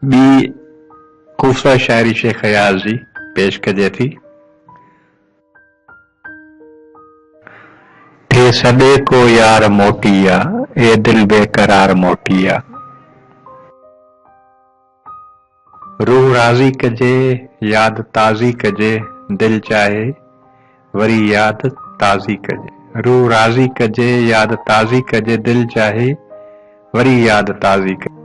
ॿी ख़ूबसूरत शायरी शेख अयाज़ जी पेश कजे थी। थे सॾे को यार मोटी आ, ए दिल बेकरार मोटी आ। रूह राज़ी कजे, याद ताज़ी कजे, दिल चाहे वरी याद ताज़ी कजे। रूह राज़ी कजे, याद ताज़ी कजे, दिल चाहे वरी याद ताज़ी कजे।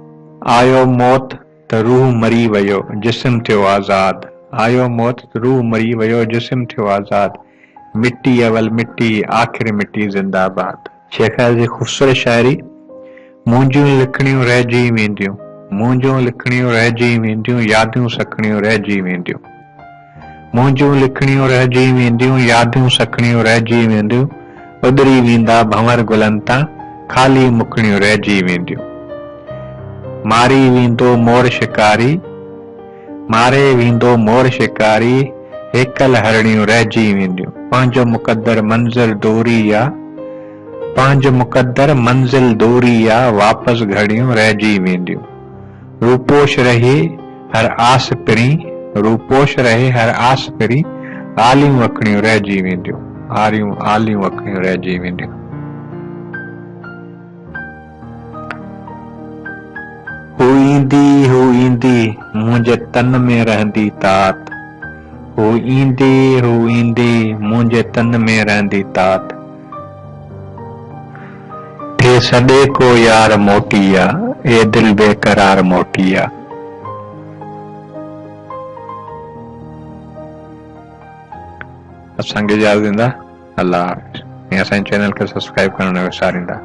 आयो मौत त रूह मरी वयो, जिस्म थियो आज़ाद। आयो मौत त रूह मरी वयो, जिस्म थियो आज़ाद। मिट्टी अवल मिट्टी, आख़िर मिट्टी ज़िंदाबाद। शेख जी ख़ूबसूरत शायरी। मुंहिंजूं लिखणियूं रहिजी वेंदियूं, मुंहिंजूं लिखणियूं रहिजी वेंदियूं, यादियूं सखणियूं रहिजी वेंदियूं। मुंहिंजूं लिखणियूं रहिजी वेंदियूं, यादियूं सखणियूं रहिजी वेंदियूं। उधरी वेंदा भंवर गुलनि तां, ख़ाली मुखणियूं रहिजी वेंदियूं। मारी वेंदो मोर शिकारी, मारे वेंदो मोर शिकारी, हेकल हरणियूं रहिजी वेंदियूं। पंहिंजो मुक़दर मंज़िल दूरी आ, पंहिंजो मुक़दर मंज़िल दूरी आ, वापसि घड़ियूं रहिजी वेंदियूं। रूपोश रहे हर आस पिरी, रूपोश रहे हर आस पिरी, आलियूं अखणियूं रहिजी वेंदियूं। आलियूं अखणियूं रहिजी वेंदियूं। हू ईंदी मुंहिंजे तन में रहंदी तात। हू ईंदी मुंहिंजे तन में रहंदी तात। थे सॾे को यार मोटी आ, ए दिल बेकरार मोटी आ। असांखे इजाज़त ॾींदा। अल्लाह हाफ़िज़। ऐं असांजे चैनल खे सब्सक्राइब करणु न विसारींदा।